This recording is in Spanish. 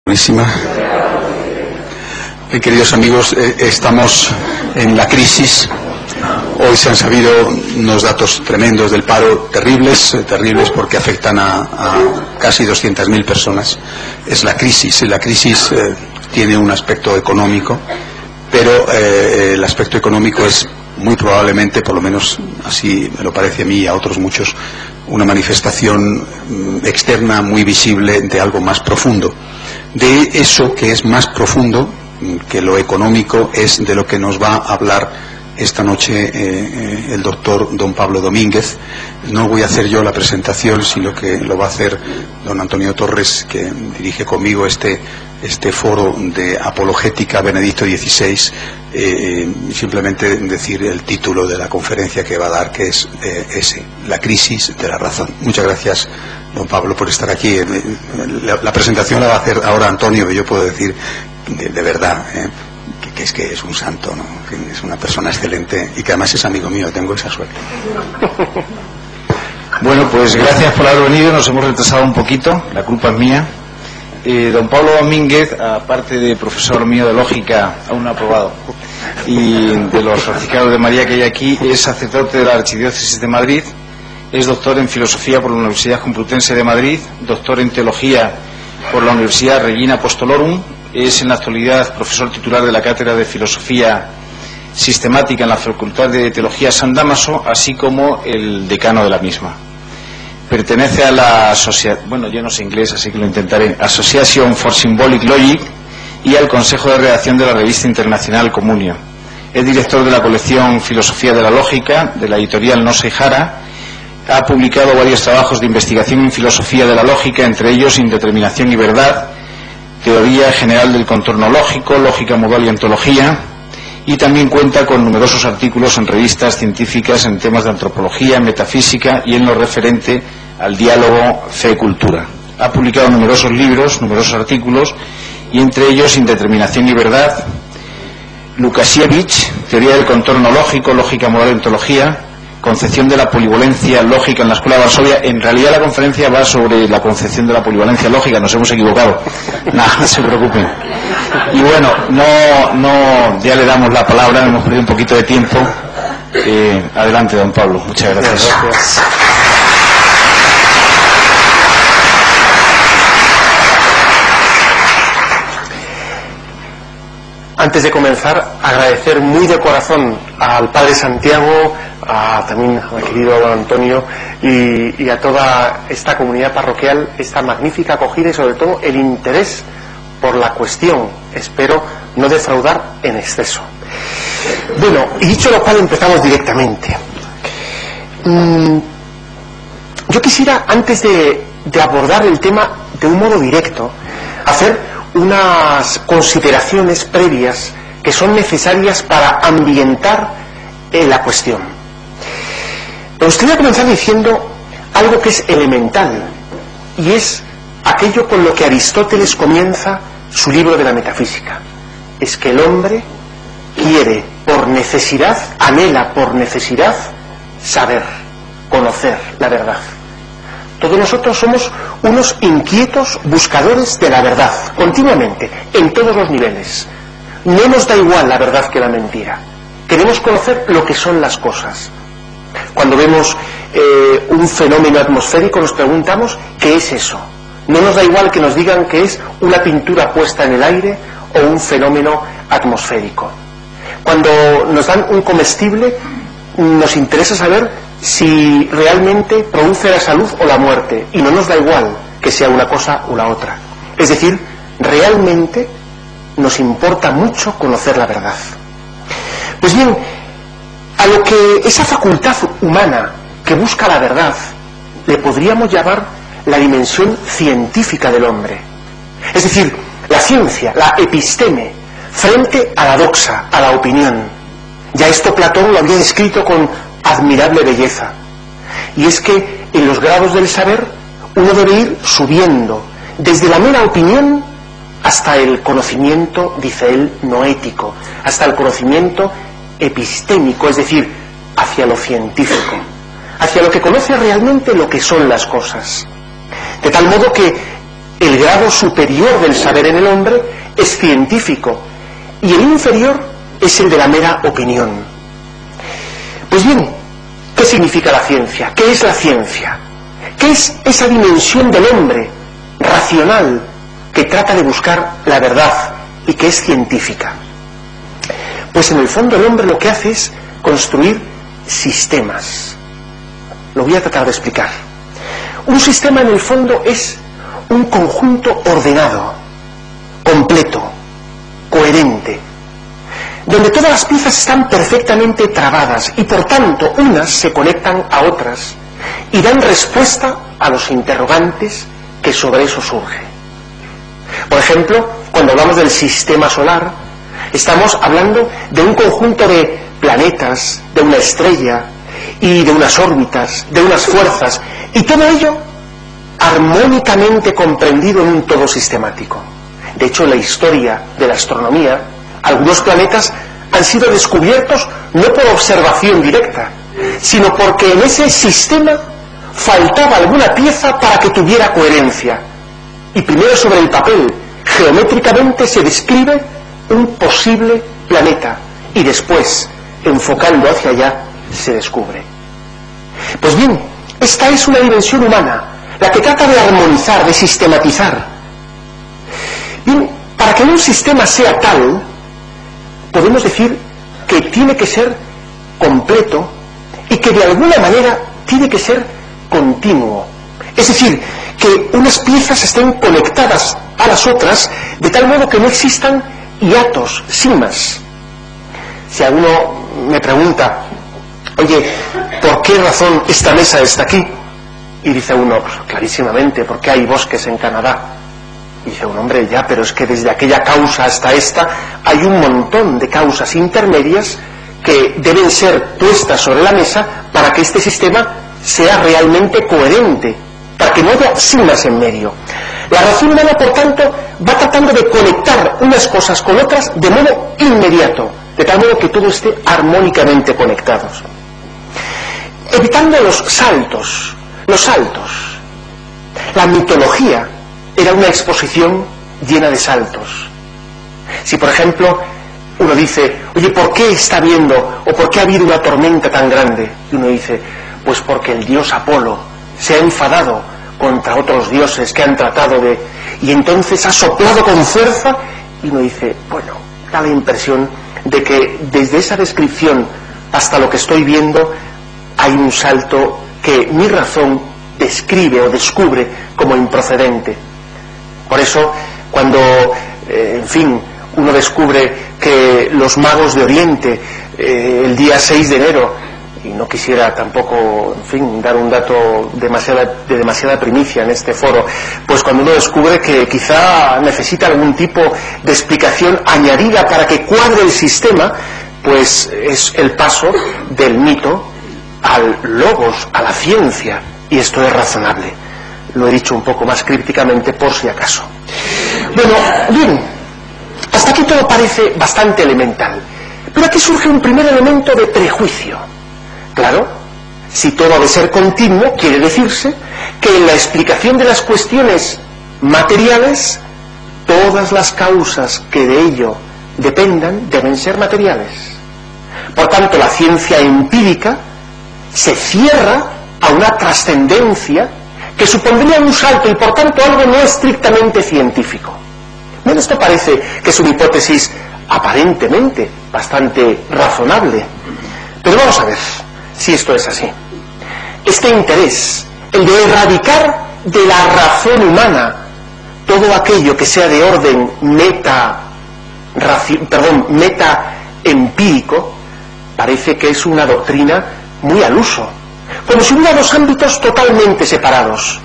Buenísima. Queridos amigos, estamos en la crisis. Hoy se han sabido unos datos tremendos del paro, terribles porque afectan a casi 200.000 personas. Es la crisis. La crisis tiene un aspecto económico, pero el aspecto económico es muy probablemente, por lo menos así me lo parece a mí y a otros muchos, una manifestación externa muy visible de algo más profundo. De eso que es más profundo que lo económico es de lo que nos va a hablar esta noche el doctor don Pablo Domínguez. No voy a hacer yo la presentación, sino que lo va a hacer don Antonio Torres, que dirige conmigo este foro de apologética Benedicto XVI. Simplemente decir el título de la conferencia que va a dar, que es ese, la crisis de la razón. Muchas gracias, don Pablo, por estar aquí. La presentación la va a hacer ahora Antonio, que yo puedo decir de verdad que es que es un santo, ¿no? Que es una persona excelente y que además es amigo mío, tengo esa suerte. Bueno, pues gracias por haber venido. Nos hemos retrasado un poquito, la culpa es mía. Don Pablo Domínguez, aparte de profesor mío de lógica, aún no aprobado, y de los franciscanos de María que hay aquí, es sacerdote de la Archidiócesis de Madrid, es doctor en filosofía por la Universidad Complutense de Madrid, doctor en teología por la Universidad Regina Apostolorum, es en la actualidad profesor titular de la Cátedra de Filosofía Sistemática en la Facultad de Teología San Dámaso, así como el decano de la misma. Pertenece a la bueno, yo no sé inglés, así que lo intentaré, Association for Symbolic Logic, y al Consejo de Redacción de la revista internacional Comunio. Es director de la colección Filosofía de la Lógica, de la editorial No se Jara. Ha publicado varios trabajos de investigación en filosofía de la lógica, entre ellos Indeterminación y Verdad, Teoría General del Contorno Lógico, Lógica Modal y Ontología, y también cuenta con numerosos artículos en revistas científicas en temas de antropología, metafísica y en lo referente al diálogo fe-cultura. Ha publicado numerosos libros, numerosos artículos, y entre ellos Indeterminación y Verdad, Lukasiewicz, Teoría del Contorno Lógico, Lógica Modal y Ontología, Concepción de la Polivalencia Lógica en la Escuela de Varsovia. En realidad la conferencia va sobre la concepción de la polivalencia lógica, nos hemos equivocado. Nada, no se preocupen. Y bueno, no, ya le damos la palabra, hemos perdido un poquito de tiempo. Adelante, don Pablo, muchas gracias. Gracias. Antes de comenzar, agradecer muy de corazón al Padre Santiago, también al querido don Antonio y a toda esta comunidad parroquial esta magnífica acogida y sobre todo el interés por la cuestión. Espero no defraudar en exceso. Bueno, y dicho lo cual, empezamos directamente. Yo quisiera, antes de abordar el tema de un modo directo, hacer unas consideraciones previas que son necesarias para ambientar la cuestión. Me gustaría comenzar diciendo algo que es elemental, y es aquello con lo que Aristóteles comienza su libro de la metafísica. Es que el hombre quiere por necesidad, anhela por necesidad saber, conocer la verdad. Todos nosotros somos unos inquietos buscadores de la verdad, continuamente, en todos los niveles. No nos da igual la verdad que la mentira. Queremos conocer lo que son las cosas. Cuando vemos un fenómeno atmosférico nos preguntamos ¿qué es eso? No nos da igual que nos digan que es una pintura puesta en el aire o un fenómeno atmosférico. Cuando nos dan un comestible nos interesa saber si realmente produce la salud o la muerte, y no nos da igual que sea una cosa o la otra. Es decir, realmente nos importa mucho conocer la verdad. Pues bien, a lo que esa facultad humana que busca la verdad le podríamos llamar la dimensión científica del hombre. Es decir, la ciencia, la episteme, frente a la doxa, a la opinión. Ya esto Platón lo había descrito con admirable belleza. Y es que en los grados del saber uno debe ir subiendo desde la mera opinión hasta el conocimiento, dice él, noético, hasta el conocimiento epistémico, es decir, hacia lo científico, hacia lo que conoce realmente lo que son las cosas. De tal modo que el grado superior del saber en el hombre es científico y el inferior es el de la mera opinión. Pues bien, ¿qué significa la ciencia? ¿Qué es la ciencia? ¿Qué es esa dimensión del hombre racional que trata de buscar la verdad y que es científica? Pues en el fondo el hombre lo que hace es construir sistemas. Lo voy a tratar de explicar. Un sistema en el fondo es un conjunto ordenado, completo, coherente, donde todas las piezas están perfectamente trabadas y por tanto unas se conectan a otras y dan respuesta a los interrogantes que sobre eso surgen. Por ejemplo, cuando hablamos del sistema solar, estamos hablando de un conjunto de planetas, de una estrella y de unas órbitas, de unas fuerzas, y todo ello armónicamente comprendido en un todo sistemático. De hecho, en la historia de la astronomía, algunos planetas han sido descubiertos no por observación directa, sino porque en ese sistema faltaba alguna pieza para que tuviera coherencia. Y primero sobre el papel, geométricamente se describe un posible planeta, y después, enfocando hacia allá, se descubre. Pues bien, esta es una dimensión humana, la que trata de armonizar, de sistematizar. Bien, para que un sistema sea tal, podemos decir que tiene que ser completo y que de alguna manera tiene que ser continuo. Es decir, que unas piezas estén conectadas a las otras de tal modo que no existan hiatos, cimas. Si alguno me pregunta, oye, ¿por qué razón esta mesa está aquí? Y dice uno, pues clarísimamente, porque hay bosques en Canadá. Y dice un hombre, ya, pero es que desde aquella causa hasta esta hay un montón de causas intermedias que deben ser puestas sobre la mesa para que este sistema sea realmente coherente, para que no haya cimas en medio. La razón humana, por tanto, va tratando de conectar unas cosas con otras de modo inmediato, de tal modo que todo esté armónicamente conectados, evitando los saltos. La mitología era una exposición llena de saltos. Si por ejemplo uno dice, oye, ¿por qué está habiendo o por qué ha habido una tormenta tan grande? Y uno dice, pues porque el dios Apolo se ha enfadado contra otros dioses que han tratado de... y entonces ha soplado con fuerza, y uno dice, bueno, da la impresión de que desde esa descripción hasta lo que estoy viendo hay un salto que mi razón describe o descubre como improcedente. Por eso, cuando, en fin, uno descubre que los magos de Oriente, el día 6 de enero, y no quisiera tampoco, en fin, dar un dato de demasiada primicia en este foro, pues cuando uno descubre que quizá necesita algún tipo de explicación añadida para que cuadre el sistema, pues es el paso del mito al logos, a la ciencia, y esto es razonable. Lo he dicho un poco más crípticamente por si acaso. Bueno, bien, hasta aquí todo parece bastante elemental, pero aquí surge un primer elemento de prejuicio. Claro, si todo ha de ser continuo, quiere decirse que en la explicación de las cuestiones materiales, todas las causas que de ello dependan deben ser materiales. Por tanto, la ciencia empírica se cierra a una trascendencia que supondría un salto y por tanto algo no estrictamente científico. Bueno, esto parece que es una hipótesis aparentemente bastante razonable, pero vamos a ver si esto es así. Este interés, el de erradicar de la razón humana todo aquello que sea de orden meta empírico, parece que es una doctrina muy al uso, como si hubiera dos ámbitos totalmente separados.